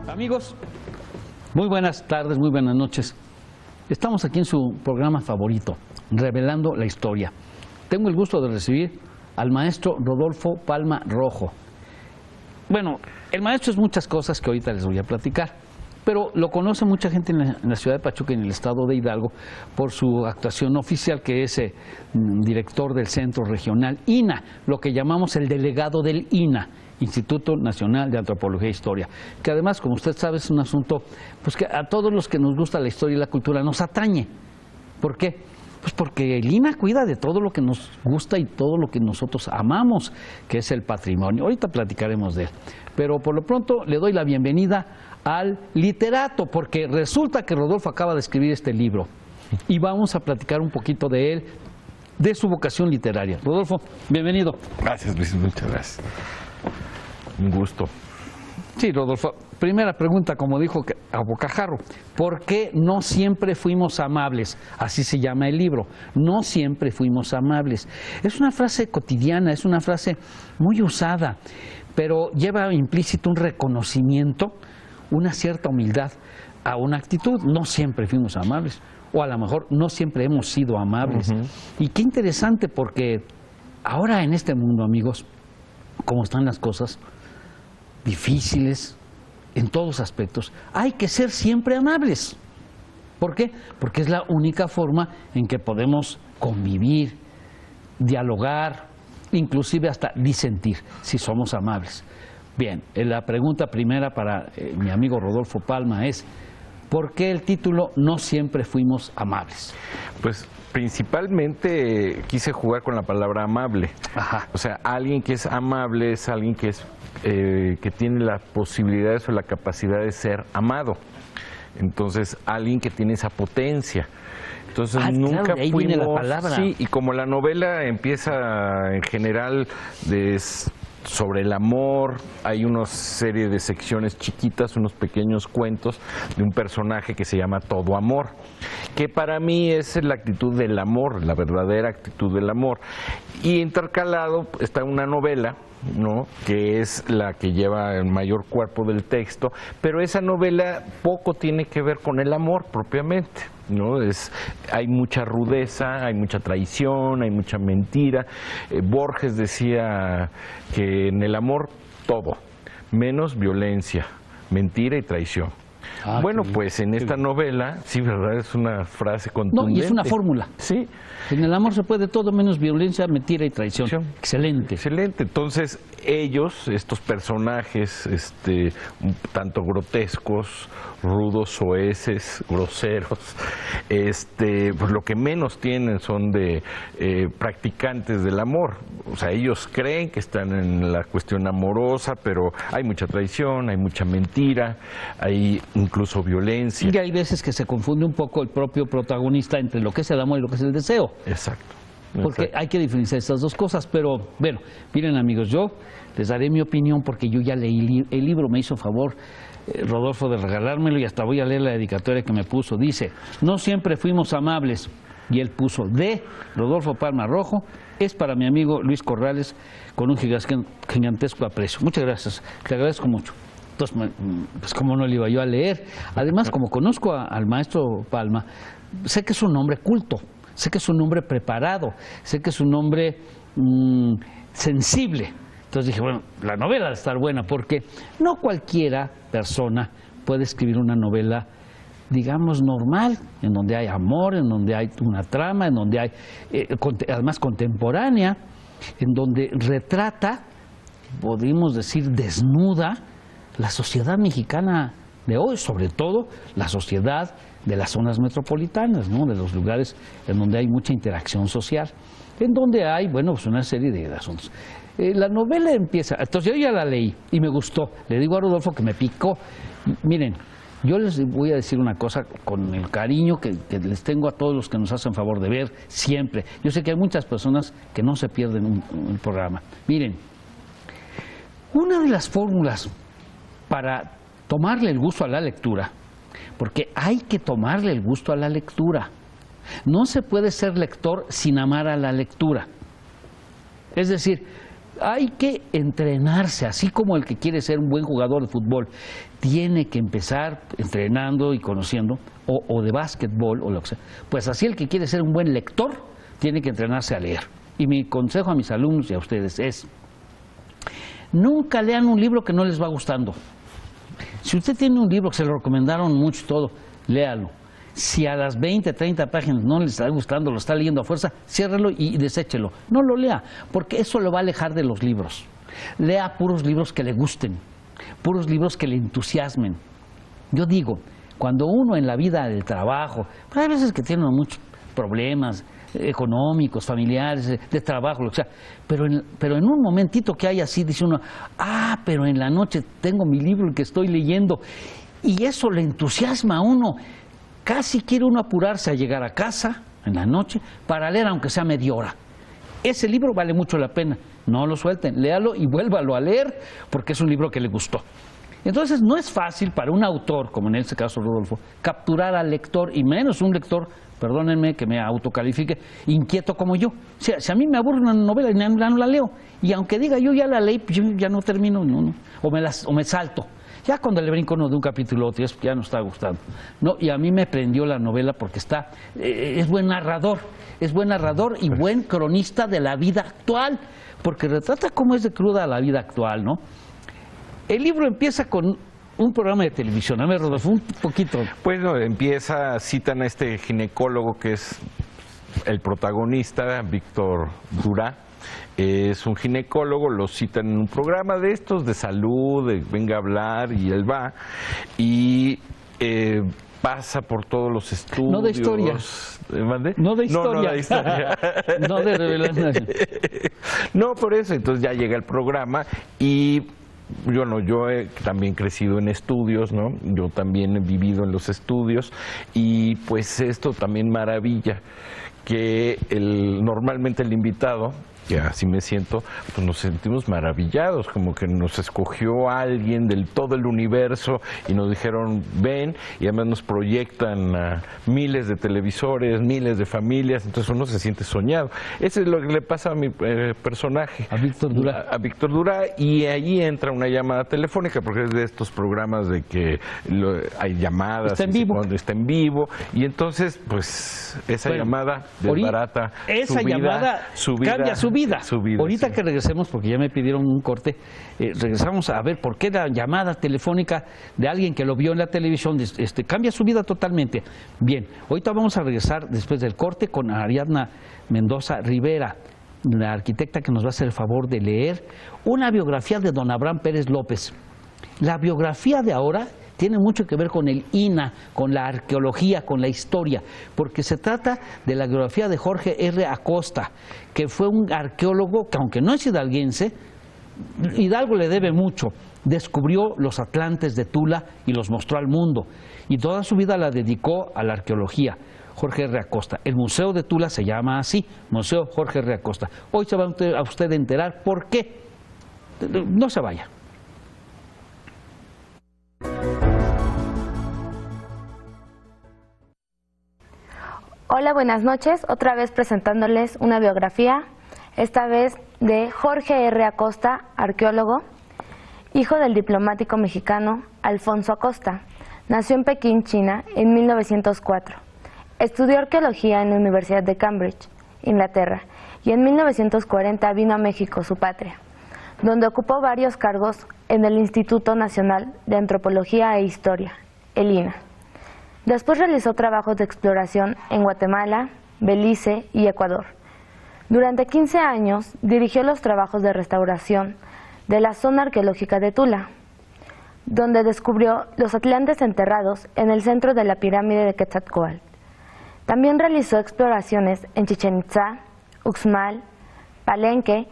Amigos, muy buenas tardes, muy buenas noches. Estamos aquí en su programa favorito, Revelando la Historia. Tengo el gusto de recibir al maestro Rodolfo Palma Rojo. Bueno, el maestro es muchas cosas que ahorita les voy a platicar, pero lo conoce mucha gente en la ciudad de Pachuca y en el estado de Hidalgo por su actuación oficial, que es director del Centro Regional INAH, lo que llamamos el delegado del INAH, Instituto Nacional de Antropología e Historia, que además, como usted sabe, es un asunto pues que a todos los que nos gusta la historia y la cultura nos atañe. ¿Por qué? Pues porque el INAH cuida de todo lo que nos gusta y todo lo que nosotros amamos, que es el patrimonio. Ahorita platicaremos de él, pero por lo pronto le doy la bienvenida al literato, porque resulta que Rodolfo acaba de escribir este libro y vamos a platicar un poquito de él, de su vocación literaria. Rodolfo, bienvenido. Gracias, Luis, muchas gracias. Un gusto. Sí, Rodolfo, primera pregunta, como dijo a bocajarro, ¿por qué no siempre fuimos amables? Así se llama el libro, no siempre fuimos amables. Es una frase cotidiana, es una frase muy usada, pero lleva implícito un reconocimiento, una cierta humildad a una actitud. No siempre fuimos amables, o a lo mejor no siempre hemos sido amables. Y qué interesante, porque ahora en este mundo, amigos, como están las cosas, difíciles en todos aspectos, hay que ser siempre amables. ¿Por qué? Porque es la única forma en que podemos convivir, dialogar, inclusive hasta disentir, si somos amables. Bien, la pregunta primera para mi amigo Rodolfo Palma es: ¿por qué el título No siempre fuimos amables? Pues principalmente quise jugar con la palabra amable. Ajá. O sea, alguien que es amable es alguien que es que tiene las posibilidades o la capacidad de ser amado. Entonces, alguien que tiene esa potencia. Entonces, nunca claro, de ahí fuimos, viene la palabra. Sí, y como la novela empieza en general sobre el amor, hay una serie de secciones chiquitas, unos pequeños cuentos de un personaje que se llama Todo Amor, que para mí es la actitud del amor, la verdadera actitud del amor. Y intercalado está una novela, ¿no?, que es la que lleva el mayor cuerpo del texto, pero esa novela poco tiene que ver con el amor propiamente, ¿no? Hay mucha rudeza, hay mucha traición, hay mucha mentira. Borges decía que en el amor todo, menos violencia, mentira y traición. Bueno, pues en esta novela, sí, ¿verdad? Es una frase contundente. No, y es una fórmula. Sí. En el amor se puede todo menos violencia, mentira y traición. Excelente. Excelente. Entonces, ellos, estos personajes, un tanto grotescos, rudos, soeces, groseros, pues lo que menos tienen son de practicantes del amor. O sea, ellos creen que están en la cuestión amorosa, pero hay mucha traición, hay mucha mentira, hay incluso violencia. Y hay veces que se confunde un poco el propio protagonista entre lo que es el amor y lo que es el deseo. Exacto. Porque hay que diferenciar estas dos cosas, pero bueno, miren amigos, yo les daré mi opinión porque yo ya leí el libro, me hizo favor Rodolfo de regalármelo y hasta voy a leer la dedicatoria que me puso. Dice: no siempre fuimos amables, y él puso de Rodolfo Palma Rojo, es para mi amigo Luis Corrales, con un gigantesco aprecio. Muchas gracias, te agradezco mucho. Entonces, pues cómo no le iba yo a leer. Además, como conozco al maestro Palma, sé que es un hombre culto, sé que es un hombre preparado, sé que es un hombre sensible. Entonces dije, bueno, la novela debe estar buena, porque no cualquiera persona puede escribir una novela, digamos, normal, en donde hay amor, en donde hay una trama, en donde hay, además contemporánea, en donde retrata, podríamos decir, desnuda, la sociedad mexicana de hoy, sobre todo la sociedad de las zonas metropolitanas, ¿no?, de los lugares en donde hay mucha interacción social, en donde hay, bueno, pues una serie de asuntos. La novela empieza, entonces yo ya la leí y me gustó. Le digo a Rodolfo que me picó. Miren, Yo les voy a decir una cosa con el cariño que les tengo a todos los que nos hacen favor de ver siempre. Yo sé que hay muchas personas que no se pierden un programa. Miren, una de las fórmulas para tomarle el gusto a la lectura, porque hay que tomarle el gusto a la lectura. No se puede ser lector sin amar a la lectura. Es decir, hay que entrenarse, así como el que quiere ser un buen jugador de fútbol tiene que empezar entrenando y conociendo, o de básquetbol o lo que sea. Pues así el que quiere ser un buen lector tiene que entrenarse a leer. Y mi consejo a mis alumnos y a ustedes es: nunca lean un libro que no les va gustando. Si usted tiene un libro que se lo recomendaron mucho y todo, léalo. Si a las 20, 30 páginas no le está gustando, lo está leyendo a fuerza, ciérrelo y deséchelo. No lo lea, porque eso lo va a alejar de los libros. Lea puros libros que le gusten, puros libros que le entusiasmen. Yo digo, cuando uno en la vida del trabajo, pues hay veces que tiene muchos problemas económicos, familiares, de trabajo, lo que sea, pero en un momentito que hay así, dice uno, pero en la noche tengo mi libro que estoy leyendo, y eso le entusiasma a uno. Casi quiere uno apurarse a llegar a casa en la noche para leer aunque sea media hora. Ese libro vale mucho la pena. No lo suelten, léalo y vuélvalo a leer porque es un libro que le gustó. Entonces no es fácil para un autor, como en este caso Rodolfo, capturar al lector, y menos un lector, perdónenme que me autocalifique, inquieto como yo. O sea, si a mí me aburre una novela, ya no la leo. Y aunque diga yo ya la leí, yo ya no termino, o me salto. Ya cuando le brinco uno de un capítulo a otro, ya no está gustando. No, y a mí me prendió la novela porque es buen narrador y buen cronista de la vida actual, porque retrata cómo es de cruda la vida actual, ¿no? El libro empieza con un programa de televisión. A ver, Rodolfo, un poquito. Bueno, citan a este ginecólogo que es el protagonista, Víctor Durá. Es un ginecólogo, lo citan en un programa de estos de salud, de venga a hablar, y él va y pasa por todos los estudios. No de historia. No de historia. No de historia. No de revelación. No, por eso. Entonces ya llega el programa y yo he también crecido en estudios, ¿no? Yo también he vivido en los estudios y pues esto también maravilla que normalmente el invitado, que así me siento, pues nos sentimos maravillados, como que nos escogió alguien del todo el universo y nos dijeron ven, y además nos proyectan a miles de televisores, miles de familias, entonces uno se siente soñado. Eso es lo que le pasa a mi personaje, a Víctor Durá. A Víctor Durá, y allí entra una llamada telefónica, porque es de estos programas de que hay llamadas, está en vivo. Cuando está en vivo, y entonces pues esa llamada desbarata esa llamada cambia su vida. Ahorita sí. Que regresemos, porque ya me pidieron un corte, regresamos a ver por qué la llamada telefónica de alguien que lo vio en la televisión cambia su vida totalmente. Bien, ahorita vamos a regresar después del corte con Ariadna Mendoza Rivera, la arquitecta que nos va a hacer el favor de leer una biografía de don Abraham Pérez López. La biografía de ahora tiene mucho que ver con el INAH, con la arqueología, con la historia, porque se trata de la biografía de Jorge R. Acosta, que fue un arqueólogo que, aunque no es hidalguense, Hidalgo le debe mucho. Descubrió los atlantes de Tula y los mostró al mundo, y toda su vida la dedicó a la arqueología. Jorge R. Acosta. El Museo de Tula se llama así, Museo Jorge R. Acosta. Hoy se va a usted enterar por qué. No se vaya. Hola, buenas noches. Otra vez presentándoles una biografía, esta vez de Jorge R. Acosta, arqueólogo, hijo del diplomático mexicano Alfonso Acosta. Nació en Pekín, China, en 1904. Estudió arqueología en la Universidad de Cambridge, Inglaterra, y en 1940 vino a México, su patria, donde ocupó varios cargos en el Instituto Nacional de Antropología e Historia, el INAH. Después realizó trabajos de exploración en Guatemala, Belice y Ecuador. Durante 15 años dirigió los trabajos de restauración de la zona arqueológica de Tula, donde descubrió los atlantes enterrados en el centro de la pirámide de Quetzalcóatl. También realizó exploraciones en Chichén Itzá, Uxmal, Palenque,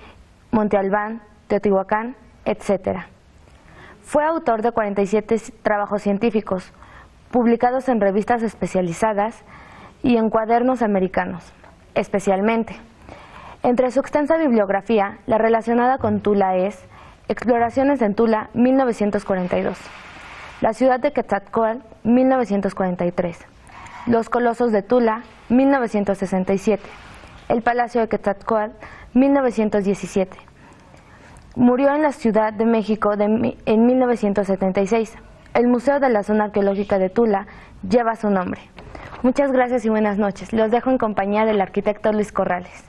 Monte Albán, Teotihuacán, etc. Fue autor de 47 trabajos científicos, publicados en revistas especializadas y en cuadernos americanos, especialmente. Entre su extensa bibliografía, la relacionada con Tula es Exploraciones en Tula, 1942, La ciudad de Quetzalcóatl, 1943, Los colosos de Tula, 1967, El palacio de Quetzalcóatl, 1917. Murió en la Ciudad de México en 1976. El Museo de la Zona Arqueológica de Tula lleva su nombre. Muchas gracias y buenas noches. Los dejo en compañía del arquitecto Luis Corrales.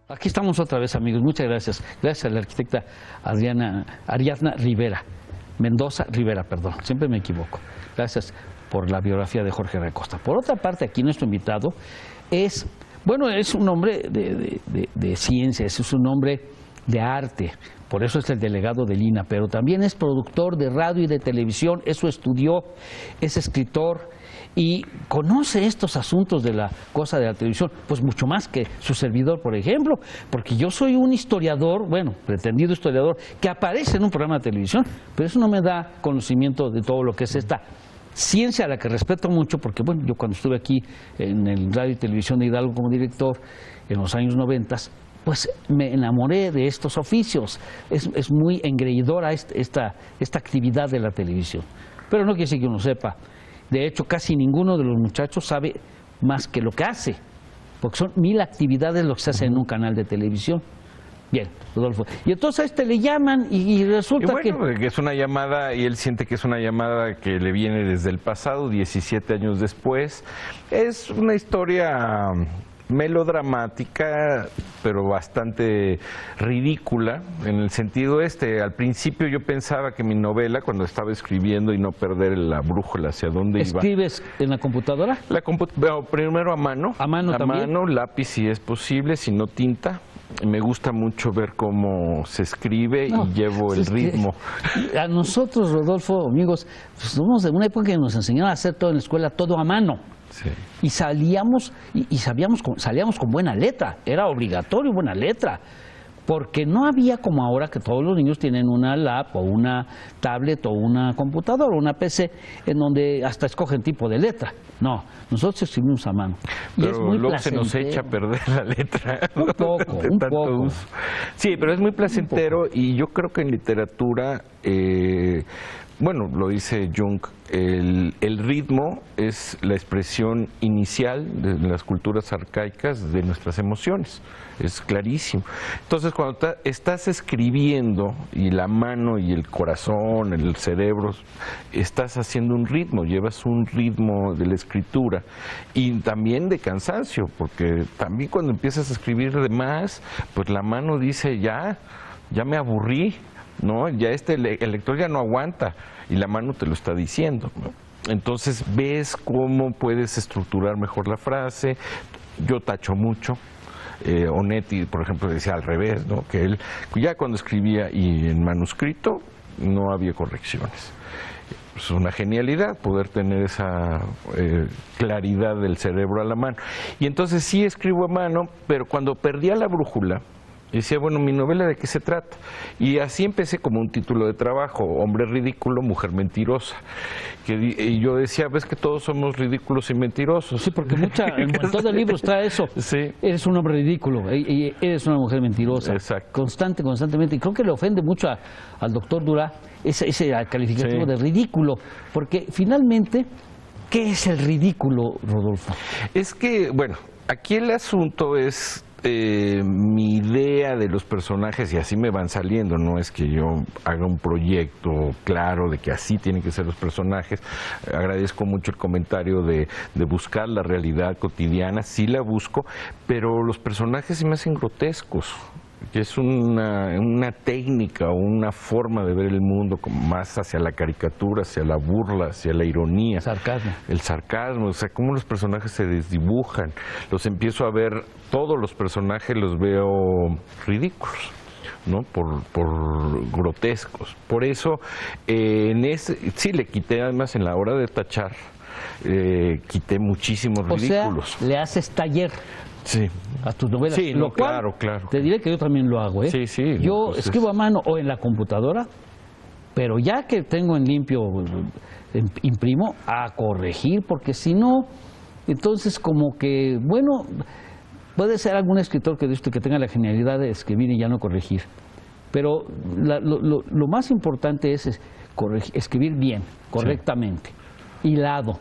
Aquí estamos otra vez, amigos. Muchas gracias. Gracias a la arquitecta Ariadna Rivera. Mendoza Rivera, perdón. Siempre me equivoco. Gracias por la biografía de Jorge R. Acosta. Por otra parte, aquí nuestro invitado es, bueno, es un hombre de ciencias, es un hombre de arte. Por eso es el delegado del INAH, pero también es productor de radio y de televisión. Eso estudió, es escritor y conoce estos asuntos de la cosa de la televisión, pues mucho más que su servidor, por ejemplo, porque yo soy un historiador, bueno, pretendido historiador, que aparece en un programa de televisión, pero eso no me da conocimiento de todo lo que es esta ciencia a la que respeto mucho, porque bueno, yo cuando estuve aquí en el Radio y Televisión de Hidalgo como director en los años 90, pues me enamoré de estos oficios. Es muy engreidora esta actividad de la televisión, pero no quiere decir que uno sepa. De hecho, casi ninguno de los muchachos sabe más que lo que hace, porque son 1000 actividades lo que se hace en un canal de televisión. Bien, Rodolfo. Y entonces a este le llaman y resulta que es una llamada, y él siente que es una llamada que le viene desde el pasado, 17 años después. Es una historia melodramática, pero bastante ridícula, en el sentido al principio yo pensaba que mi novela, cuando estaba escribiendo y no perder la brújula hacia dónde iba. ¿Escribes en la computadora? Primero a mano. ¿A mano también? A mano, lápiz si es posible, si no tinta. Me gusta mucho ver cómo se escribe y llevo el ritmo. A nosotros, Rodolfo, amigos, pues somos de una época que nos enseñaron a hacer todo en la escuela, todo a mano. Sí. Y salíamos salíamos con buena letra, era obligatorio buena letra, porque no había como ahora que todos los niños tienen una lap o una tablet o una computadora o una PC en donde hasta escogen tipo de letra. No, nosotros escribimos a mano. Pero es muy luego se nos echa a perder la letra. Un poco. Sí, pero es muy placentero y yo creo que en literatura, bueno, lo dice Jung, el ritmo es la expresión inicial de las culturas arcaicas de nuestras emociones, es clarísimo. Entonces cuando estás escribiendo y la mano y el corazón, el cerebro, estás haciendo un ritmo, llevas un ritmo de la escritura y también de cansancio, porque también cuando empiezas a escribir de más, pues la mano dice ya me aburrí, ¿no? Ya el lector ya no aguanta y la mano te lo está diciendo, ¿no? Entonces ves cómo puedes estructurar mejor la frase. Yo tacho mucho. Onetti, por ejemplo, decía al revés, ¿no? Que él ya cuando escribía y en manuscrito no había correcciones. Es una genialidad poder tener esa claridad del cerebro a la mano. Y entonces sí escribo a mano, pero cuando perdía la brújula, decía, bueno, mi novela de qué se trata. Y así empecé como un título de trabajo, Hombre ridículo, mujer mentirosa. Y yo decía, ves que todos somos ridículos y mentirosos. Sí, porque en todo el libro está eso. Sí. Eres un hombre ridículo y eres una mujer mentirosa. Exacto. Constantemente. Y creo que le ofende mucho al doctor Durá ese calificativo de ridículo. Porque finalmente, ¿qué es el ridículo, Rodolfo? Es que, bueno, aquí el asunto es mi idea de los personajes, y así me van saliendo, no es que yo haga un proyecto claro de que así tienen que ser los personajes. Agradezco mucho el comentario de buscar la realidad cotidiana, sí la busco, pero los personajes se me hacen grotescos, que es una técnica o una forma de ver el mundo como más hacia la caricatura, hacia la burla, hacia la ironía. El sarcasmo, o sea, cómo los personajes se desdibujan. Los empiezo a ver, todos los personajes los veo ridículos. ¿no? Por grotescos. Por eso, sí, le quité además en la hora de tachar, quité muchísimos ridículos. O sea, le haces taller. Sí. A tus novelas. Sí, lo no, cual, claro. Te diré que yo también lo hago, ¿eh? Sí, sí. Yo Pues escribo a mano o en la computadora, pero ya que tengo en limpio, imprimo a corregir, porque si no, entonces como que, bueno, puede ser algún escritor que tenga la genialidad de escribir y ya no corregir. Pero lo más importante es escribir bien, correctamente, hilado,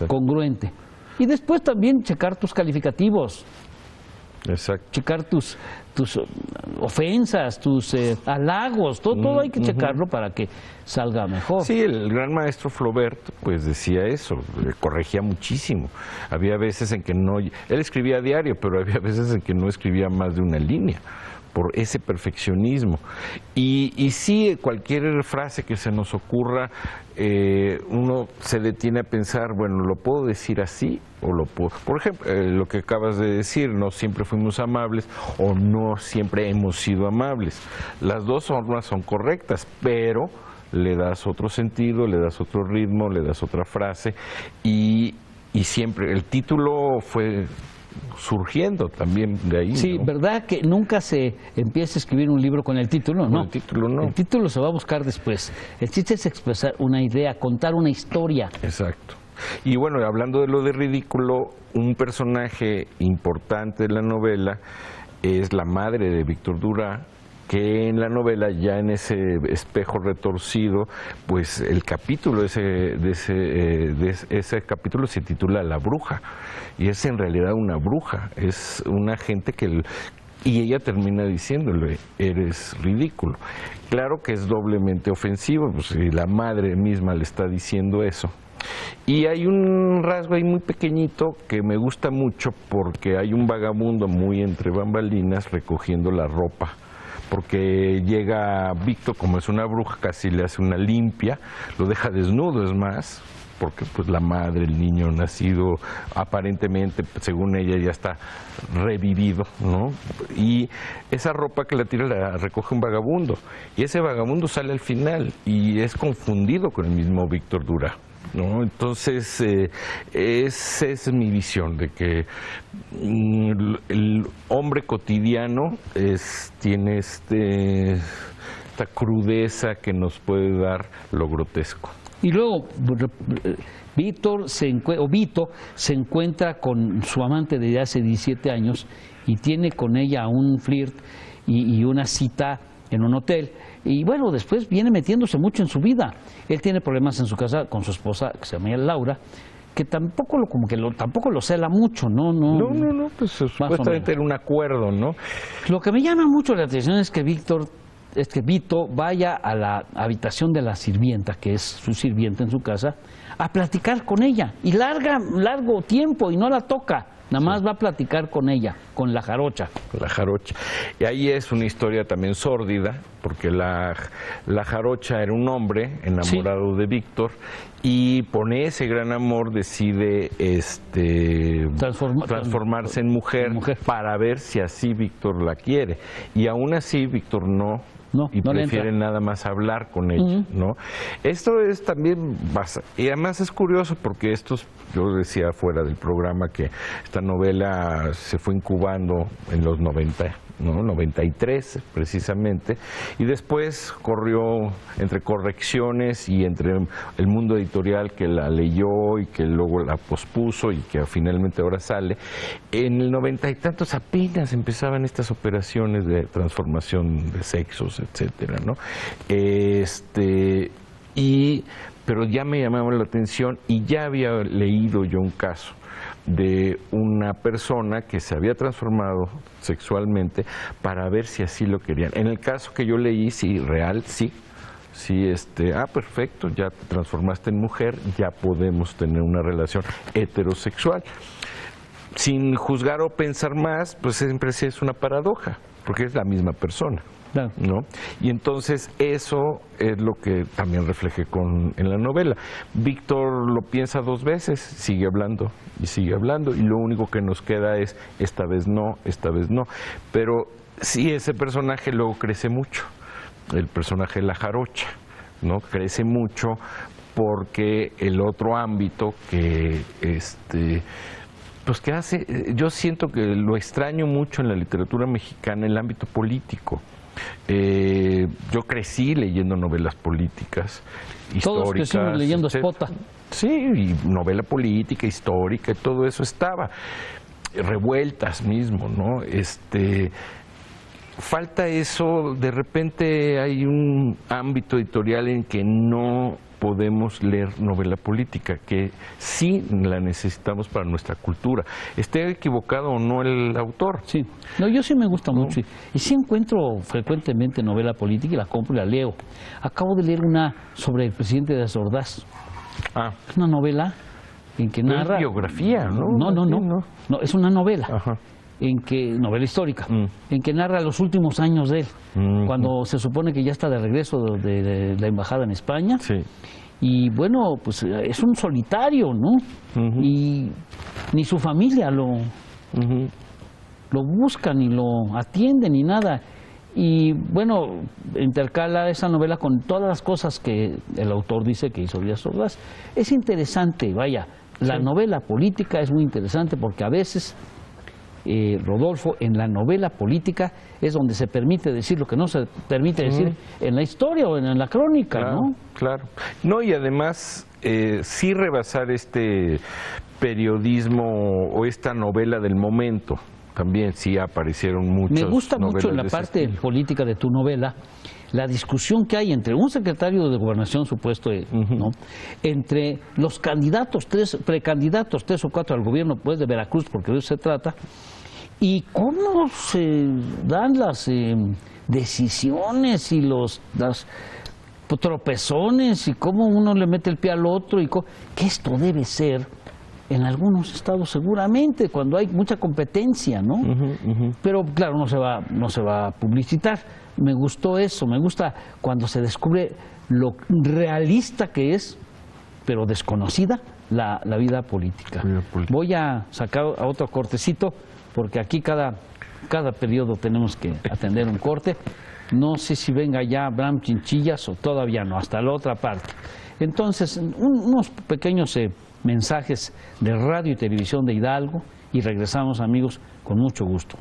congruente. Y después también checar tus calificativos. Exacto. Checar tus ofensas, tus halagos, todo hay que checarlo para que salga mejor. Sí, el gran maestro Flaubert pues decía eso, corregía muchísimo. Había veces en que él escribía a diario, pero había veces en que no escribía más de una línea, por ese perfeccionismo. Y sí, cualquier frase que se nos ocurra, uno se detiene a pensar, bueno, ¿lo puedo decir así? O lo puedo... Por ejemplo, lo que acabas de decir, no siempre fuimos amables o no siempre hemos sido amables. Las dos formas son correctas, pero le das otro sentido, le das otro ritmo, le das otra frase y siempre el título fue surgiendo también de ahí. Sí, ¿no? ¿Verdad que nunca se empieza a escribir un libro con el título? No. El título no. El título se va a buscar después. El chiste es expresar una idea, contar una historia. Exacto. Y bueno, hablando de lo de ridículo, un personaje importante de la novela es la madre de Víctor Dura, que en la novela, ya en ese espejo retorcido, pues el capítulo de ese capítulo se titula La bruja, y es en realidad una bruja, es una gente y ella termina diciéndole, eres ridículo. Claro que es doblemente ofensivo, pues si la madre misma le está diciendo eso. Y hay un rasgo ahí muy pequeñito que me gusta mucho, porque hay un vagabundo muy entre bambalinas recogiendo la ropa, porque llega Víctor, como es una bruja, casi le hace una limpia, lo deja desnudo, es más, porque pues la madre, el niño nacido, aparentemente, según ella, ya está revivido, ¿no? Y esa ropa que la tira la recoge un vagabundo, y ese vagabundo sale al final, y es confundido con el mismo Víctor Dura, ¿no? Entonces, esa es mi visión, de que el hombre cotidiano tiene esta crudeza que nos puede dar lo grotesco. Y luego Vito se encuentra con su amante desde hace 17 años y tiene con ella un flirt y una cita en un hotel. Y bueno, después viene metiéndose mucho en su vida. Él tiene problemas en su casa con su esposa, que se llama Laura, que tampoco lo cela mucho, ¿no? No, pues supuestamente era un acuerdo, ¿no? Lo que me llama mucho la atención es que Vito vaya a la habitación de la sirvienta, que es su sirvienta en su casa, a platicar con ella. Y largo tiempo, y no la toca. Nada más va a platicar con ella, con la jarocha. La jarocha. Y ahí es una historia también sórdida, porque la jarocha era un hombre enamorado de Víctor, y por ese gran amor decide transformarse en mujer para ver si así Víctor la quiere. Y aún así Víctor no prefiere nada más hablar con ella, ¿no? Esto es también y además es curioso porque yo decía fuera del programa que esta novela se fue incubando en los 90, ¿no? 93 precisamente, y después corrió entre correcciones y entre el mundo editorial que la leyó y que luego la pospuso y que finalmente ahora sale. En el 90 y tantos apenas empezaban estas operaciones de transformación de sexos, etcétera, ¿no? Pero ya me llamaba la atención y ya había leído yo un caso de una persona que se había transformado sexualmente para ver si así lo querían. En el caso que yo leí, sí, perfecto, ya te transformaste en mujer, ya podemos tener una relación heterosexual. Sin juzgar o pensar más, pues siempre sí es una paradoja, porque es la misma persona. Claro. ¿No? Y entonces eso es lo que también reflejé en la novela. Víctor lo piensa 2 veces, sigue hablando, y lo único que nos queda es esta vez no. Pero sí, ese personaje luego crece mucho, el personaje de la jarocha, ¿no? Crece mucho porque el otro ámbito que pues que hace, yo siento que lo extraño mucho en la literatura mexicana, el ámbito político. Yo crecí leyendo novelas políticas, históricas. Todos crecimos leyendo Espota. Sí, y novela política, histórica, y todo eso estaba. Revueltas mismo, ¿no? Falta eso, de repente hay un ámbito editorial en que no podemos leer novela política, que sí la necesitamos para nuestra cultura. ¿Esté equivocado o no el autor? Sí, no, yo sí me gusta mucho y sí encuentro frecuentemente novela política y la compro y la leo. Acabo de leer una sobre el presidente de Ordaz. Es una novela en que narra... Es biografía, ¿no? No, es una novela. Ajá. Novela histórica, en que narra los últimos años de él, cuando se supone que ya está de regreso de la embajada en España. Sí. Y bueno, pues es un solitario, ¿no? Y ni su familia lo busca, ni lo atiende, ni nada. Y bueno, intercala esa novela con todas las cosas que el autor dice que hizo Díaz Ordaz. Es interesante, vaya, la novela política es muy interesante porque a veces... Rodolfo, en la novela política es donde se permite decir lo que no se permite decir en la historia o en la crónica, claro, ¿no? Claro. No, y además, sí rebasar este periodismo o esta novela del momento. También sí aparecieron muchas. Me gusta mucho en la parte política de tu novela la discusión que hay entre un secretario de Gobernación supuesto, ¿no? Entre los candidatos, precandidatos, 3 o 4 al gobierno pues de Veracruz, porque de eso se trata, y cómo se dan las decisiones y las tropezones y cómo uno le mete el pie al otro y que esto debe ser en algunos estados seguramente cuando hay mucha competencia, ¿no? Pero claro, no se va a publicitar. Me gustó eso, me gusta cuando se descubre lo realista que es, pero desconocida, la vida política. Voy a sacar a otro cortecito, porque aquí cada periodo tenemos que atender un corte. No sé si venga ya Abraham Chinchillas o todavía no, hasta la otra parte. Entonces, unos pequeños mensajes de radio y televisión de Hidalgo y regresamos, amigos, con mucho gusto.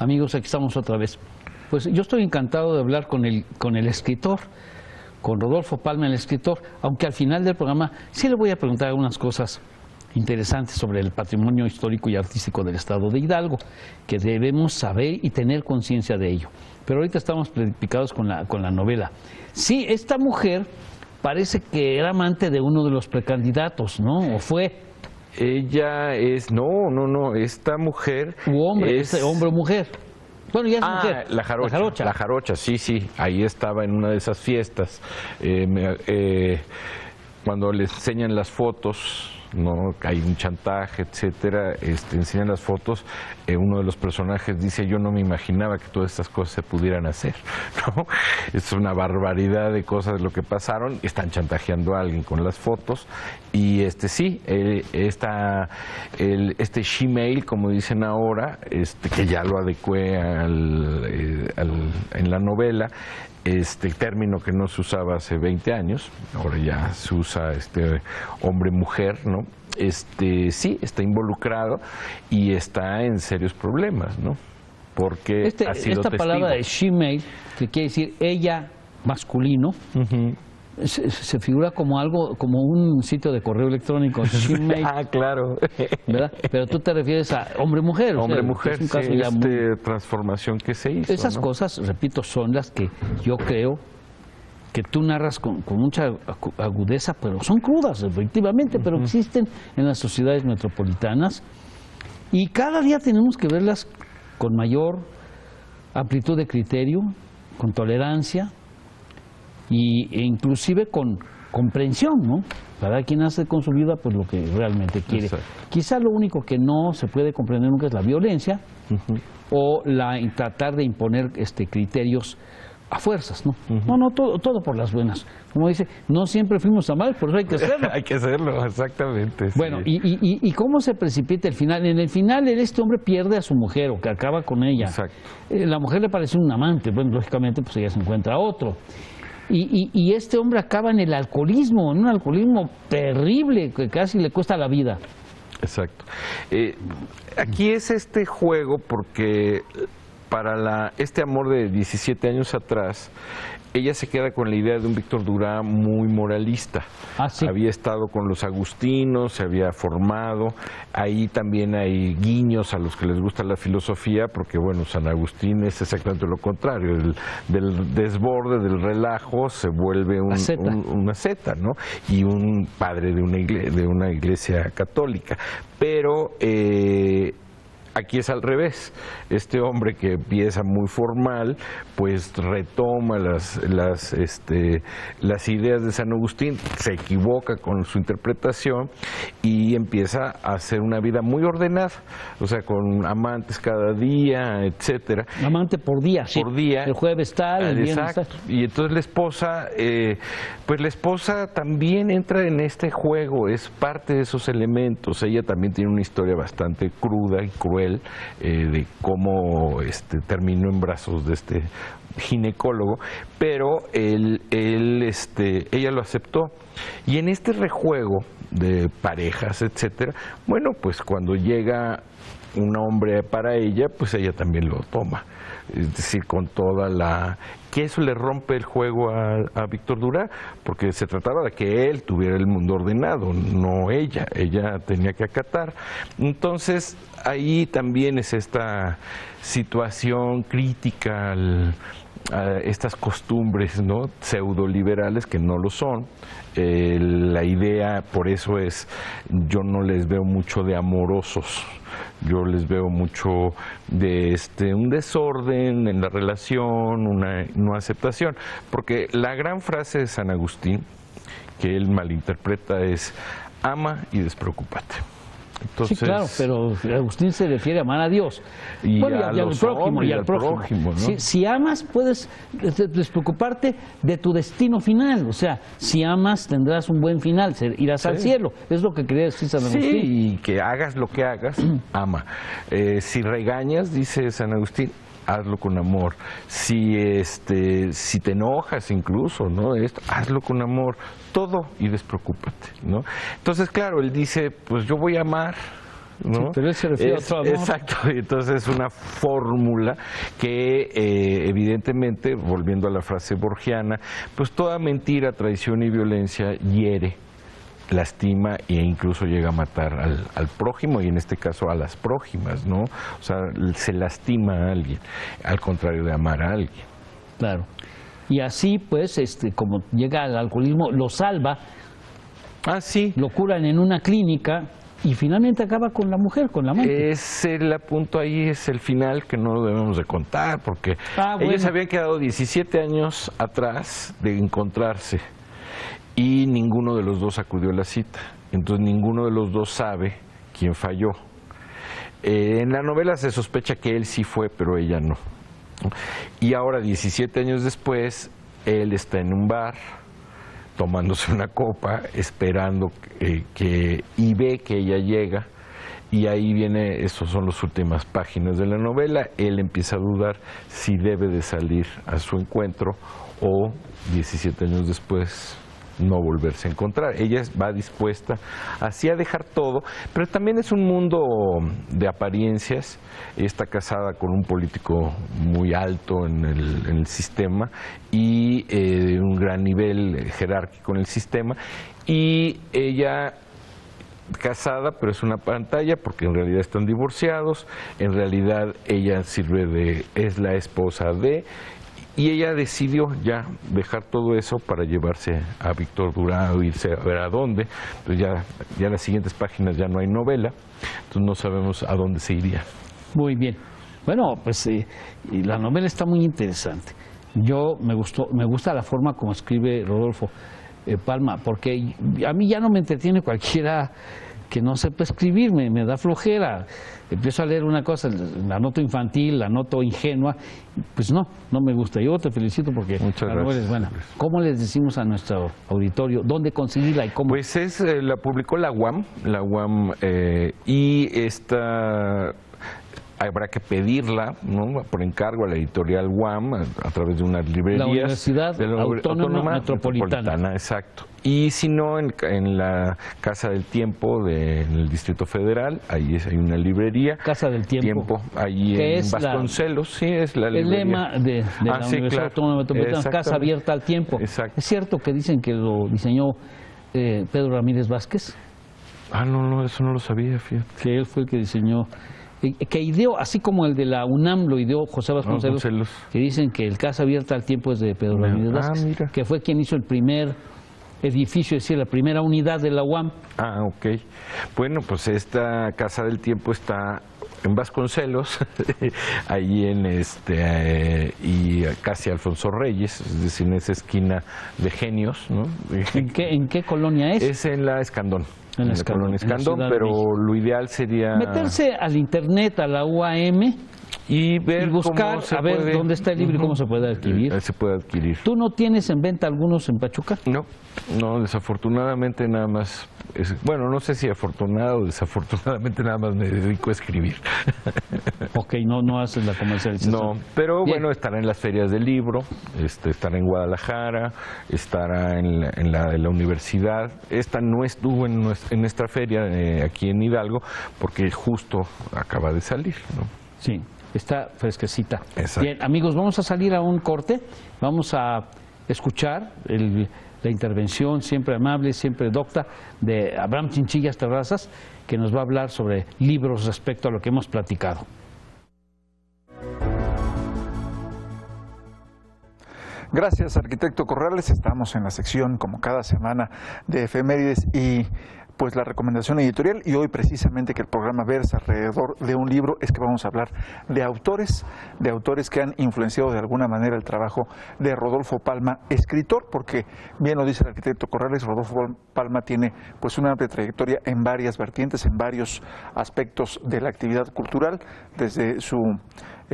Amigos, aquí estamos otra vez. Pues yo estoy encantado de hablar con el escritor, con Rodolfo Palma, el escritor, aunque al final del programa sí le voy a preguntar algunas cosas interesantes sobre el patrimonio histórico y artístico del estado de Hidalgo, que debemos saber y tener conciencia de ello. Pero ahorita estamos picados con la novela. Sí, esta mujer parece que era amante de uno de los precandidatos, ¿no? ¿O fue? Ella es, no, esta mujer hombre, es... hombre o mujer. Bueno, ya es mujer. La jarocha, sí, ahí estaba en una de esas fiestas. Cuando les enseñan las fotos, ¿no? Hay un chantaje, etcétera, enseñan las fotos, uno de los personajes dice: yo no me imaginaba que todas estas cosas se pudieran hacer, ¿no? Es una barbaridad de cosas de lo que pasaron, están chantajeando a alguien con las fotos, y este Gmail, como dicen ahora, que ya lo adecué en la novela, término que no se usaba hace 20 años, ahora ya se usa hombre-mujer, ¿no? Sí, está involucrado y está en serios problemas, ¿no? Porque ha sido esta testigo. Palabra de Gmail, que quiere decir ella masculino, se figura como algo, como un sitio de correo electrónico, Gmail. Claro. ¿Verdad? Pero tú te refieres a hombre-mujer. Hombre-mujer, es un caso ya transformación que se hizo. Esas cosas, repito, son las que yo creo que tú narras con mucha agudeza, pero son crudas, efectivamente, pero existen en las sociedades metropolitanas y cada día tenemos que verlas con mayor amplitud de criterio, con tolerancia e inclusive con comprensión, ¿no? Cada quien hace con su vida pues lo que realmente quiere. Exacto. Quizá lo único que no se puede comprender nunca es la violencia, o tratar de imponer criterios a fuerzas, ¿no? No, todo por las buenas. Como dice, no siempre fuimos amables, por eso hay que hacerlo. Hay que hacerlo, exactamente. Bueno, sí. ¿Y cómo se precipita el final? En el final este hombre pierde a su mujer o que acaba con ella. Exacto. La mujer le parece un amante, bueno, lógicamente pues ella se encuentra otro. Y este hombre acaba en el alcoholismo, en un alcoholismo terrible que casi le cuesta la vida. Exacto. Aquí es este juego porque para este amor de 17 años atrás, ella se queda con la idea de un Víctor Durá muy moralista. Sí. Había estado con los agustinos, se había formado. Ahí también hay guiños a los que les gusta la filosofía, porque bueno, San Agustín es exactamente lo contrario. Del desborde, del relajo, se vuelve una asceta, ¿no? Y un padre de una iglesia católica. Pero aquí es al revés. Este hombre que empieza muy formal, pues retoma las ideas de San Agustín, se equivoca con su interpretación y empieza a hacer una vida muy ordenada, o sea, con amantes cada día, etcétera. Amante por día, sí. Por día. El jueves tal, el viernes tal. Y entonces la esposa también entra en este juego, es parte de esos elementos. Ella también tiene una historia bastante cruda y cruel de cómo terminó en brazos de este ginecólogo, pero ella lo aceptó. Y en este rejuego de parejas, etcétera, bueno, pues cuando llega un hombre para ella, pues ella también lo toma. Es decir, con toda que eso le rompe el juego a Víctor Durá, porque se trataba de que él tuviera el mundo ordenado, no ella tenía que acatar. Entonces, ahí también es esta situación crítica a estas costumbres, ¿no?, pseudoliberales que no lo son. La idea, por eso yo no les veo mucho de amorosos, yo les veo mucho de un desorden en la relación, una no aceptación, porque la gran frase de San Agustín, que él malinterpreta, es ama y despreocúpate. Entonces, sí, claro, pero Agustín se refiere a amar a Dios y al prójimo, ¿no? Si amas, puedes despreocuparte de tu destino final. O sea, si amas, tendrás un buen final, irás al cielo. Es lo que quería decir San Agustín. Sí, y que hagas lo que hagas, ama. Si regañas, dice San Agustín, hazlo con amor. Si te enojas incluso, ¿no?, hazlo con amor. Todo y despreocúpate, ¿no? Entonces, claro, él dice, pues yo voy a amar, ¿no? Sí, pero él se refiere a otro amor. Exacto, y entonces es una fórmula que evidentemente, volviendo a la frase borgiana, pues toda mentira, traición y violencia hiere, lastima e incluso llega a matar al prójimo, y en este caso a las prójimas, ¿no? O sea, se lastima a alguien, al contrario de amar a alguien. Claro. Y así, pues, como llega al alcoholismo, lo salva, sí, lo curan en una clínica y finalmente acaba con la mujer, con la amante. Es el punto ahí, es el final que no debemos de contar, porque ellos habían quedado 17 años atrás de encontrarse y ninguno de los dos acudió a la cita. Entonces ninguno de los dos sabe quién falló. En la novela se sospecha que él sí fue, pero ella no. Y ahora, 17 años después, él está en un bar tomándose una copa, esperando y ve que ella llega, y ahí viene, esas son las últimas páginas de la novela. Él empieza a dudar si debe de salir a su encuentro o 17 años después no volverse a encontrar. Ella va dispuesta así a dejar todo, pero también es un mundo de apariencias. Ella está casada con un político muy alto en el sistema y de un gran nivel jerárquico en el sistema, y ella casada, pero es una pantalla porque en realidad están divorciados. En realidad ella es la esposa de... Y ella decidió ya dejar todo eso para llevarse a Víctor Durá, irse a ver a dónde. Entonces ya en las siguientes páginas ya no hay novela, entonces no sabemos a dónde se iría. Muy bien. Bueno, pues y la novela está muy interesante. Me gusta la forma como escribe Rodolfo Palma, porque a mí ya no me entretiene cualquiera que no sepa escribir, me da flojera. Empiezo a leer una cosa, la noto infantil, la noto ingenua, pues no me gusta. Yo te felicito porque la novela es buena. ¿Cómo les decimos a nuestro auditorio dónde conseguirla y cómo? Pues la publicó la UAM, y esta habrá que pedirla, ¿no?, por encargo a la editorial UAM a través de unas librerías. La Universidad Autónoma Metropolitana. Exacto. Y si no, en la Casa del Tiempo del Distrito Federal, ahí hay una librería. Casa del Tiempo. Ahí en Vasconcelos, sí, es la librería. El lema de la Universidad Autónoma Metropolitana, Casa Abierta al Tiempo. Exacto. ¿Es cierto que dicen que lo diseñó Pedro Ramírez Vázquez? No, eso no lo sabía, fíjate. Que él fue el que diseñó, que ideó, así como el de la UNAM lo ideó José Vasconcelos, que dicen que el Casa Abierta al Tiempo es de Pedro Ramírez Vázquez, que fue quien hizo el primer edificio, es decir, la primera unidad de la UAM. Ok. Bueno, pues esta Casa del Tiempo está en Vasconcelos, ahí y casi Alfonso Reyes, es decir, en esa esquina de Genios, ¿no? ¿En qué colonia es? Es en la Escandón. En la colonia Escandón, pero lo ideal sería meterse al internet, a la UAM, y buscar a ver dónde está el libro y cómo se puede adquirir. Se puede adquirir. ¿Tú no tienes en venta algunos en Pachuca? No, desafortunadamente nada más. Bueno, no sé si afortunado o desafortunadamente nada más me dedico a escribir. Ok, no haces la comercialización. No, pero bien. Bueno, estará en las ferias del libro, estará en Guadalajara, estará en la universidad. Esta no estuvo en nuestra feria aquí en Hidalgo porque justo acaba de salir, ¿no? Sí. Está fresquecita. Exacto. Bien, amigos, vamos a salir a un corte. Vamos a escuchar la intervención siempre amable, siempre docta de Abraham Chinchillas Terrazas, que nos va a hablar sobre libros respecto a lo que hemos platicado. Gracias, arquitecto Corrales. Estamos en la sección, como cada semana, de efemérides y pues la recomendación editorial, y hoy precisamente que el programa versa alrededor de un libro es que vamos a hablar de autores que han influenciado de alguna manera el trabajo de Rodolfo Palma, escritor, porque bien lo dice el arquitecto Corrales, Rodolfo Palma tiene pues una amplia trayectoria en varias vertientes, en varios aspectos de la actividad cultural, desde su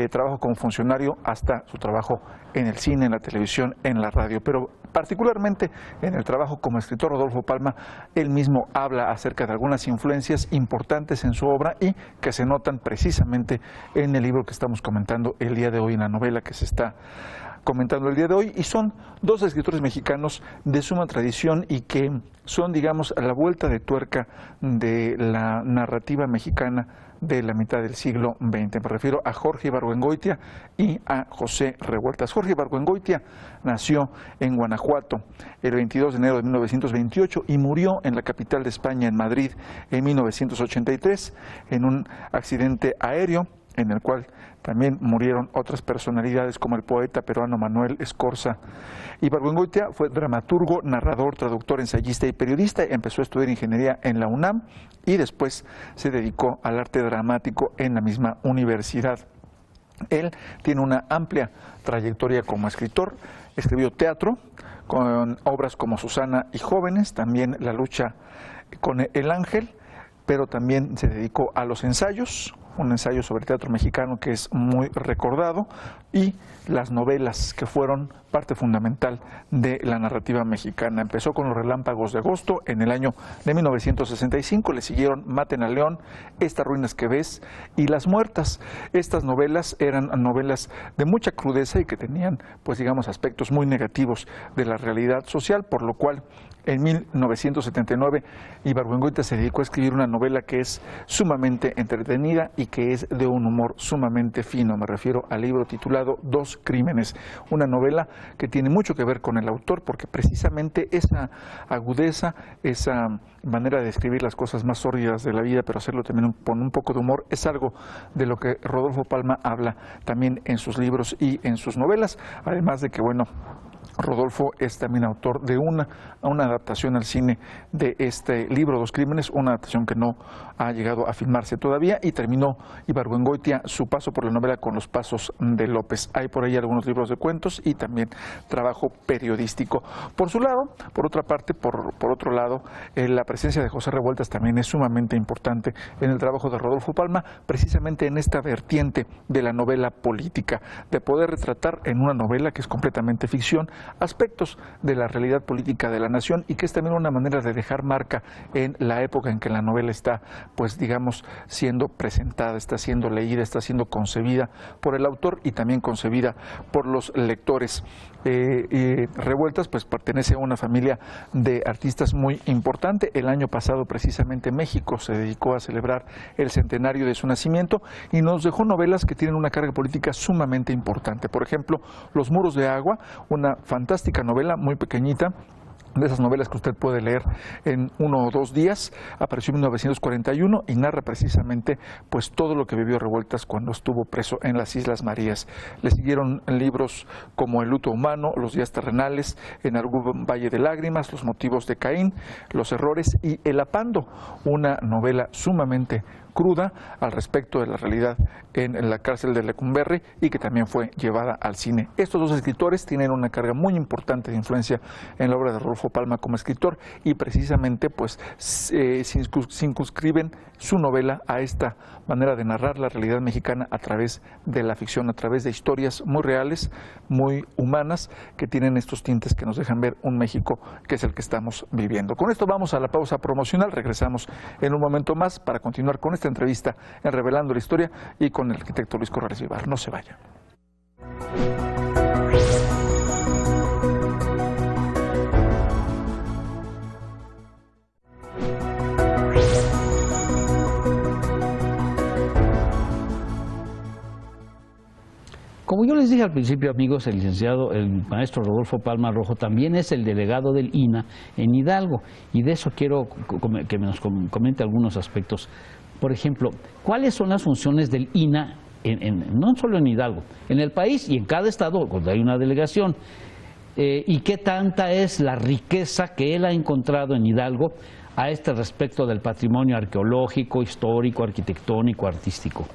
trabajo como funcionario hasta su trabajo en el cine, en la televisión, en la radio, pero particularmente en el trabajo como escritor. Rodolfo Palma, él mismo habla acerca de algunas influencias importantes en su obra y que se notan precisamente en el libro que estamos comentando el día de hoy, en la novela que se está comentando el día de hoy, y son dos escritores mexicanos de suma tradición y que son, digamos, a la vuelta de tuerca de la narrativa mexicana de la mitad del siglo XX. Me refiero a Jorge Ibargüengoitia y a José Revueltas. Jorge Ibargüengoitia nació en Guanajuato el 22 de enero de 1928 y murió en la capital de España, en Madrid, en 1983, en un accidente aéreo en el cual también murieron otras personalidades como el poeta peruano Manuel Escorza. Ibargüengoitia fue dramaturgo, narrador, traductor, ensayista y periodista. Empezó a estudiar ingeniería en la UNAM y después se dedicó al arte dramático en la misma universidad. Él tiene una amplia trayectoria como escritor, escribió teatro con obras como Susana y Jóvenes, también La lucha con el ángel, pero también se dedicó a los ensayos, un ensayo sobre teatro mexicano que es muy recordado, y las novelas, que fueron parte fundamental de la narrativa mexicana. Empezó con Los relámpagos de agosto en el año de 1965, le siguieron Maten a León, Estas ruinas que ves y Las muertas. Estas novelas eran novelas de mucha crudeza y que tenían, pues digamos, aspectos muy negativos de la realidad social, por lo cual en 1979 Ibargüengoitia se dedicó a escribir una novela que es sumamente entretenida y que es de un humor sumamente fino. Me refiero al libro titulado Dos crímenes, una novela que tiene mucho que ver con el autor, porque precisamente esa agudeza, esa manera de escribir las cosas más sórdidas de la vida, pero hacerlo también con un poco de humor, es algo de lo que Rodolfo Palma habla también en sus libros y en sus novelas, además de que, bueno, Rodolfo es también autor de una adaptación al cine de este libro, Dos Crímenes, una adaptación que no ha llegado a filmarse todavía, y terminó Ibargüengoitia su paso por la novela con Los Pasos de López. Hay por ahí algunos libros de cuentos y también trabajo periodístico. Por su lado, por otra parte, por otro lado, la presencia de José Revueltas también es sumamente importante en el trabajo de Rodolfo Palma, precisamente en esta vertiente de la novela política, de poder retratar en una novela que es completamente ficción aspectos de la realidad política de la nación, y que es también una manera de dejar marca en la época en que la novela está, pues digamos, siendo presentada, está siendo leída, está siendo concebida por el autor y también concebida por los lectores. Revueltas pues pertenece a una familia de artistas muy importante. El año pasado precisamente México se dedicó a celebrar el centenario de su nacimiento y nos dejó novelas que tienen una carga política sumamente importante. Por ejemplo, Los Muros de Agua, una fantástica novela muy pequeñita, de esas novelas que usted puede leer en 1 o 2 días. Apareció en 1941 y narra precisamente pues todo lo que vivió Revueltas cuando estuvo preso en las Islas Marías. Le siguieron libros como El luto humano, Los días terrenales, En algún valle de lágrimas, Los motivos de Caín, Los errores y El apando, una novela sumamente cruda al respecto de la realidad en la cárcel de Lecumberri y que también fue llevada al cine. Estos dos escritores tienen una carga muy importante de influencia en la obra de Rodolfo Palma como escritor, y precisamente pues circunscriben su novela a esta manera de narrar la realidad mexicana a través de la ficción, a través de historias muy reales, muy humanas, que tienen estos tintes que nos dejan ver un México que es el que estamos viviendo. Con esto vamos a la pausa promocional, regresamos en un momento más para continuar con esta entrevista en Revelando la Historia y con el arquitecto Luis Corrales Vivar. No se vaya. Como yo les dije al principio, amigos, el maestro Rodolfo Palma Rojo también es el delegado del INAH en Hidalgo, y de eso quiero que nos comente algunos aspectos. Por ejemplo, ¿cuáles son las funciones del INAH, no solo en Hidalgo, en el país y en cada estado donde hay una delegación? ¿Y qué tanta es la riqueza que él ha encontrado en Hidalgo a este respecto del patrimonio arqueológico, histórico, arquitectónico, artístico?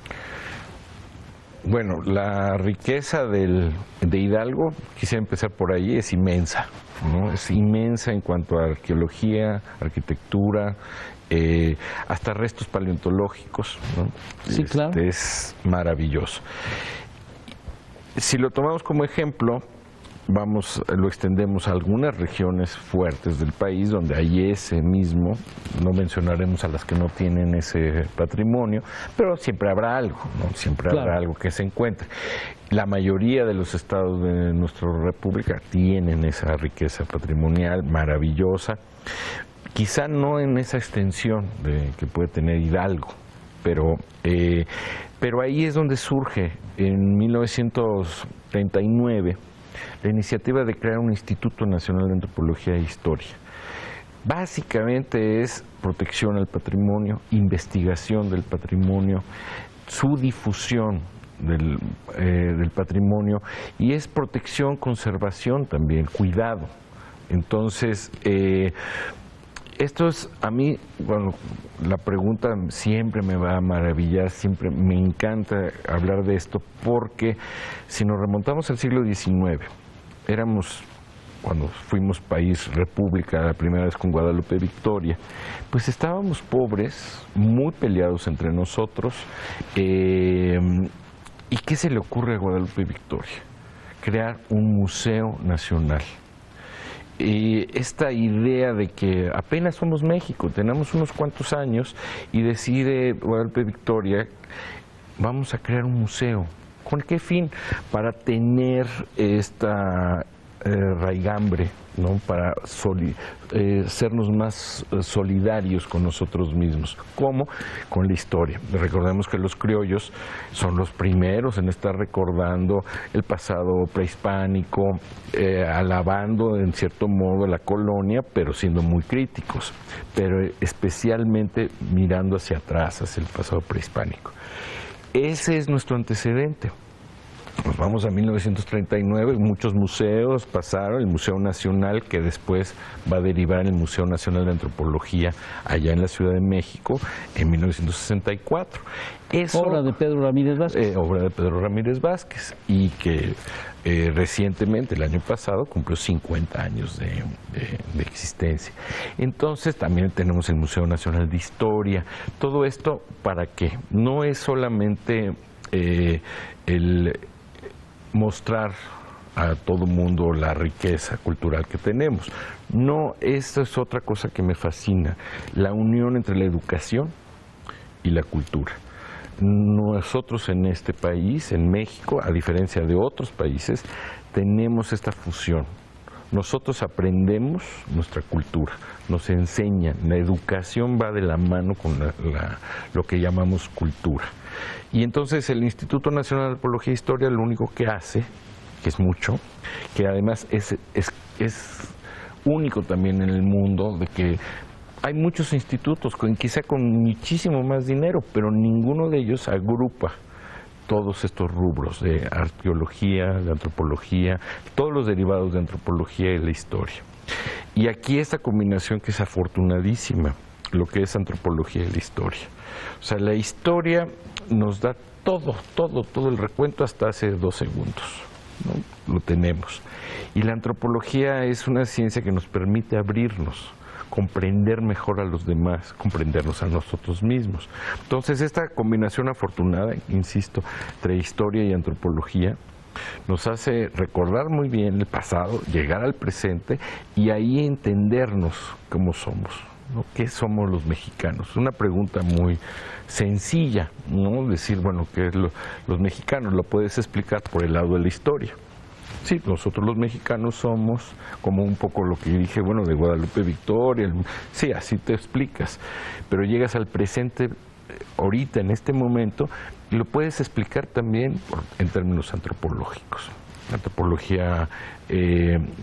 Bueno, la riqueza de Hidalgo, quisiera empezar por ahí, es inmensa, ¿no? Es inmensa en cuanto a arqueología, arquitectura, hasta restos paleontológicos, ¿no? Sí, claro. Es maravilloso. Si lo tomamos como ejemplo, lo extendemos a algunas regiones fuertes del país donde hay ese mismo, no mencionaremos a las que no tienen ese patrimonio, pero siempre habrá algo, ¿no? Siempre habrá algo que se encuentre. La mayoría de los estados de nuestra república tienen esa riqueza patrimonial maravillosa, quizá no en esa extensión que puede tener Hidalgo, pero ahí es donde surge en 1939 la iniciativa de crear un Instituto Nacional de Antropología e Historia. Básicamente es protección al patrimonio, investigación del patrimonio, su difusión del patrimonio, y es protección, conservación también, cuidado. Entonces, esto es, a mí, bueno, la pregunta siempre me va a maravillar, siempre me encanta hablar de esto, porque si nos remontamos al siglo XIX, cuando fuimos país, república, la primera vez con Guadalupe Victoria, pues estábamos pobres, muy peleados entre nosotros, ¿y qué se le ocurre a Guadalupe Victoria? Crear un museo nacional. Y esta idea de que apenas somos México, tenemos unos cuantos años, y decide Guadalupe Victoria, vamos a crear un museo. ¿Con qué fin? Para tener esta raigambre, ¿no? Para sernos más solidarios con nosotros mismos. ¿Cómo? Con la historia. Recordemos que los criollos son los primeros en estar recordando el pasado prehispánico, alabando en cierto modo la colonia, pero siendo muy críticos, pero especialmente mirando hacia atrás, hacia el pasado prehispánico. Ese es nuestro antecedente. Nos vamos a 1939, muchos museos pasaron, el Museo Nacional, que después va a derivar en el Museo Nacional de Antropología allá en la Ciudad de México en 1964. Obra de Pedro Ramírez Vázquez. Obra de Pedro Ramírez Vázquez, y que recientemente, el año pasado, cumplió 50 años de existencia. Entonces también tenemos el Museo Nacional de Historia. Todo esto, ¿para qué? No es solamente el mostrar a todo mundo la riqueza cultural que tenemos. No, esto es otra cosa que me fascina, la unión entre la educación y la cultura. Nosotros en este país, en México, a diferencia de otros países, tenemos esta fusión. Nosotros aprendemos nuestra cultura, nos enseñan, la educación va de la mano con lo que llamamos cultura. Y entonces el Instituto Nacional de Antropología e Historia lo único que hace, que es mucho, que además es único también en el mundo, de que hay muchos institutos, quizá con muchísimo más dinero, pero ninguno de ellos agrupa todos estos rubros de arqueología, de antropología, todos los derivados de antropología y la historia. Y aquí esta combinación que es afortunadísima, lo que es antropología y la historia. O sea, la historia nos da todo el recuento hasta hace 2 segundos, ¿no? Lo tenemos. Y la antropología es una ciencia que nos permite abrirnos, comprender mejor a los demás, comprendernos a nosotros mismos. Entonces, esta combinación afortunada, insisto, entre historia y antropología, nos hace recordar muy bien el pasado, llegar al presente y ahí entendernos cómo somos, ¿no? ¿Qué somos los mexicanos? Una pregunta muy sencilla, ¿no? Decir, bueno, ¿qué es los mexicanos? Lo puedes explicar por el lado de la historia. Sí, nosotros los mexicanos somos como un poco lo que dije, bueno, de Guadalupe Victoria, sí, así te explicas, pero llegas al presente ahorita, en este momento, y lo puedes explicar también en términos antropológicos. La antropología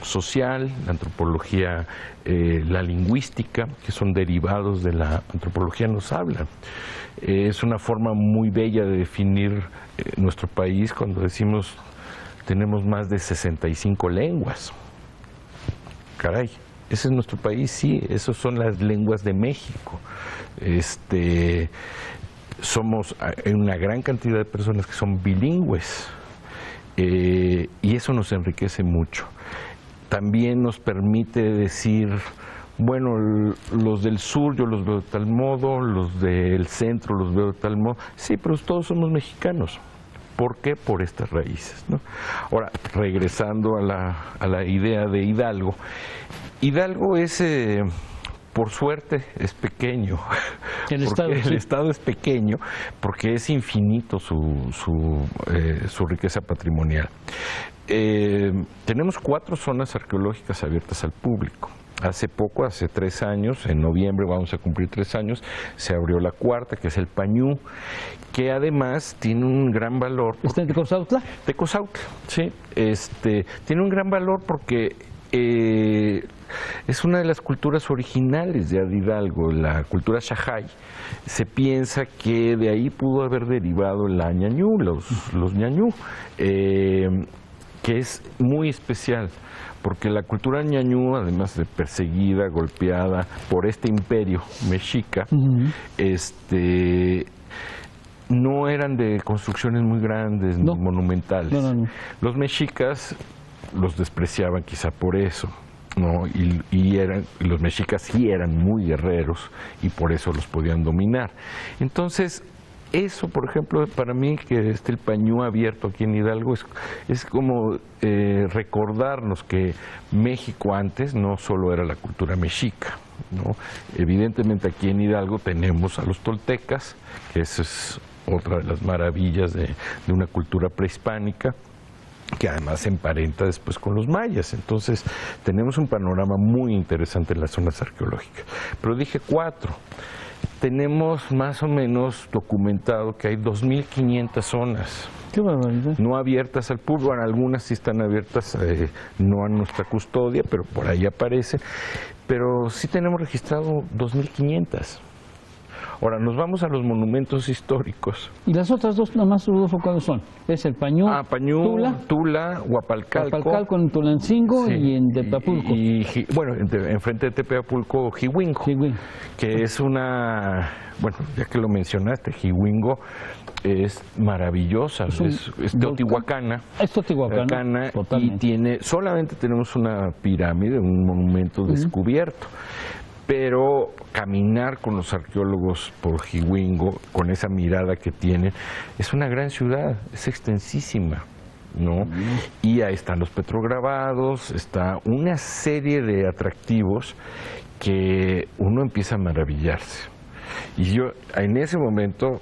social, la antropología, la lingüística, que son derivados de la antropología, nos hablan. Es una forma muy bella de definir nuestro país cuando decimos tenemos más de 65 lenguas. Caray, ese es nuestro país, sí, esas son las lenguas de México. Somos una gran cantidad de personas que son bilingües, y eso nos enriquece mucho. También nos permite decir, bueno, los del sur yo los veo de tal modo, los del centro los veo de tal modo. Sí, pero todos somos mexicanos. ¿Por qué? Por estas raíces, ¿no? Ahora, regresando a la idea de Hidalgo. Hidalgo es, por suerte, es pequeño. El estado es pequeño porque es infinito su riqueza patrimonial. Tenemos 4 zonas arqueológicas abiertas al público. Hace poco, hace 3 años, en noviembre vamos a cumplir 3 años, se abrió la 4ª, que es el Pañú, que además tiene un gran valor. ¿Está en Tecozautla? Tecozautla, sí. Tiene un gran valor porque es una de las culturas originales de Hidalgo, la cultura Xajay. Se piensa que de ahí pudo haber derivado la ñañú, los ñañú, que es muy especial, porque la cultura ñañú, además de perseguida, golpeada por este imperio mexica, no eran de construcciones muy grandes, ni monumentales. No. Los mexicas los despreciaban quizá por eso, ¿no? Y los mexicas sí eran muy guerreros y por eso los podían dominar. Entonces, eso, por ejemplo, para mí, que esté el Pañú abierto aquí en Hidalgo, es como recordarnos que México antes no solo era la cultura mexica, ¿no? Evidentemente aquí en Hidalgo tenemos a los toltecas, que eso es otra de las maravillas de una cultura prehispánica, que además se emparenta después con los mayas. Entonces tenemos un panorama muy interesante en las zonas arqueológicas. Pero dije 4. Tenemos más o menos documentado que hay 2.500 zonas. ¡Qué barbaridad! No abiertas al público. Bueno, algunas sí están abiertas, no a nuestra custodia, pero por ahí aparecen. Pero sí tenemos registrado 2.500. Ahora, nos vamos a los monumentos históricos. ¿Y las otras dos nomás, Rodolfo, cuáles son? Es el Pañú, Pañú, Tula, Huapalcalco en Tulancingo, sí, y en Tepapulco. Bueno, enfrente de Tepapulco, Jihuingo, que es una... Bueno, ya que lo mencionaste, Jihuingo es maravillosa, es teotihuacana. Es teotihuacana, y solamente tenemos una pirámide, un monumento descubierto. Pero caminar con los arqueólogos por Jihuingo, con esa mirada que tienen, es una gran ciudad, es extensísima, ¿no? Y ahí están los petrograbados, está una serie de atractivos que uno empieza a maravillarse. Y yo en ese momento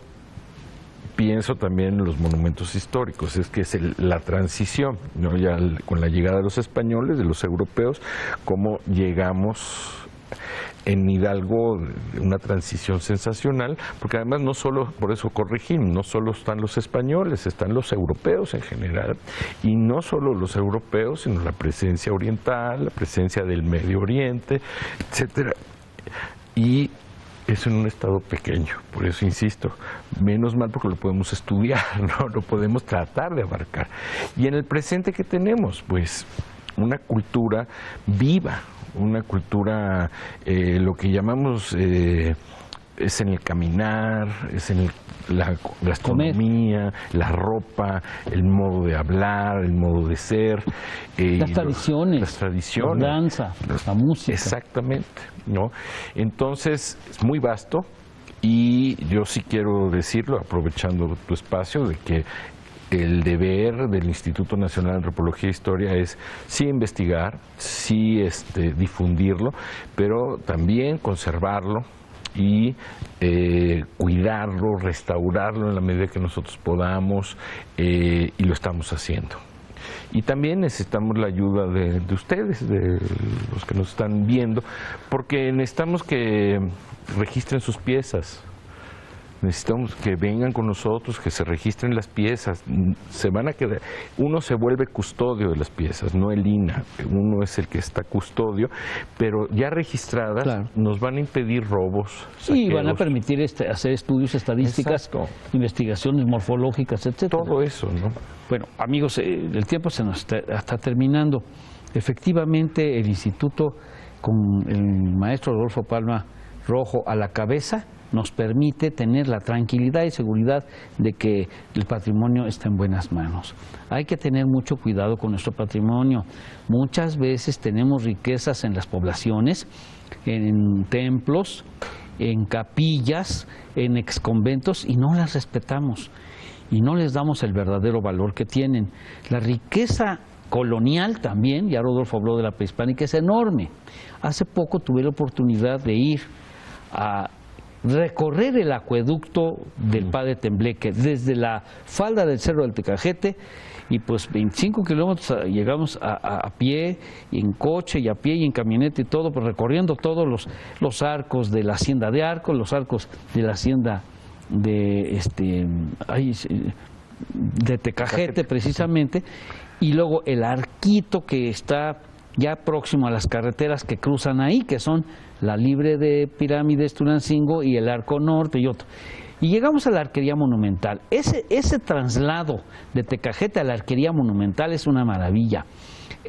pienso también en los monumentos históricos, es que es la transición, ¿no? Ya con la llegada de los españoles, de los europeos, cómo llegamos en Hidalgo, una transición sensacional, porque además no solo, por eso corregimos, no solo están los españoles, están los europeos en general, y no solo los europeos, sino la presencia oriental, la presencia del Medio Oriente, etcétera. Y es en un estado pequeño, por eso insisto, menos mal porque lo podemos estudiar, ¿no? Lo podemos tratar de abarcar. Y en el presente que tenemos, pues, una cultura viva, una cultura, lo que llamamos, es en el caminar, es en la gastronomía, la ropa, el modo de hablar, el modo de ser. Las tradiciones, la danza, la música. Exactamente, ¿no? Entonces, es muy vasto y yo sí quiero decirlo, aprovechando tu espacio, de que el deber del Instituto Nacional de Antropología e Historia es sí investigar, sí difundirlo, pero también conservarlo y cuidarlo, restaurarlo en la medida que nosotros podamos, y lo estamos haciendo. Y también necesitamos la ayuda de ustedes, de los que nos están viendo, porque necesitamos que registren sus piezas. Necesitamos que vengan con nosotros, que se registren las piezas. Se van a quedar. Uno se vuelve custodio de las piezas, no el INAH. Uno es el que está custodio, pero ya registradas, claro, nos van a impedir robos, saqueos. Y van a permitir hacer estudios, estadísticas, exacto, investigaciones morfológicas, etcétera. Todo eso, ¿no? Bueno, amigos, el tiempo se nos está terminando. Efectivamente, el instituto, con el maestro Rodolfo Palma Rojo a la cabeza, nos permite tener la tranquilidad y seguridad de que el patrimonio está en buenas manos. Hay que tener mucho cuidado con nuestro patrimonio. Muchas veces tenemos riquezas en las poblaciones, en templos, en capillas, en exconventos, y no las respetamos y no les damos el verdadero valor que tienen. La riqueza colonial también, ya Rodolfo habló de la prehispánica, es enorme. Hace poco tuve la oportunidad de ir a recorrer el acueducto del Padre Tembleque desde la falda del Cerro del Tecajete, y pues 25 kilómetros llegamos a pie, y en coche y a pie y en camioneta y todo, pues recorriendo todos los arcos de la hacienda de Arcos, los arcos de la hacienda de Tecajete precisamente, y luego el arquito que está ya próximo a las carreteras que cruzan ahí, que son la Libre de Pirámides Tulancingo y el Arco Norte y otro. Y llegamos a la Arquería Monumental. Ese traslado de Tecajete a la Arquería Monumental es una maravilla.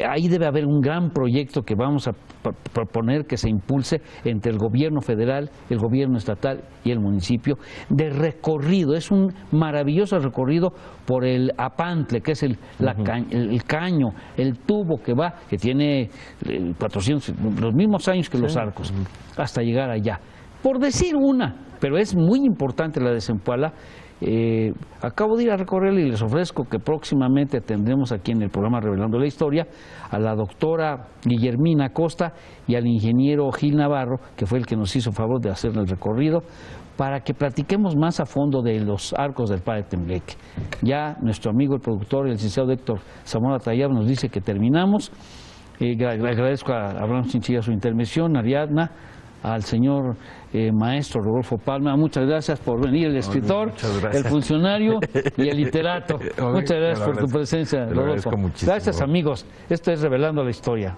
Ahí debe haber un gran proyecto que vamos a proponer que se impulse entre el gobierno federal, el gobierno estatal y el municipio, de recorrido. Es un maravilloso recorrido por el Apantle, que es el caño, el tubo que tiene 400, los mismos años que los arcos, hasta llegar allá. Por decir una, pero es muy importante la de Zempoala. Acabo de ir a recorrerla y les ofrezco que próximamente tendremos aquí en el programa Revelando la Historia a la doctora Guillermina Costa y al ingeniero Gil Navarro, que fue el que nos hizo favor de hacer el recorrido, para que platiquemos más a fondo de los arcos del Padre Tembleque. Ya nuestro amigo el productor, el licenciado Héctor Zamora Tayab, nos dice que terminamos. Agradezco a Abraham Chinchilla su intervención, a Ariadna, al señor maestro Rodolfo Palma. Muchas gracias por venir, el escritor, el funcionario y el literato. Muchas gracias por tu presencia, Rodolfo. Gracias, amigos. Esto es Revelando la Historia.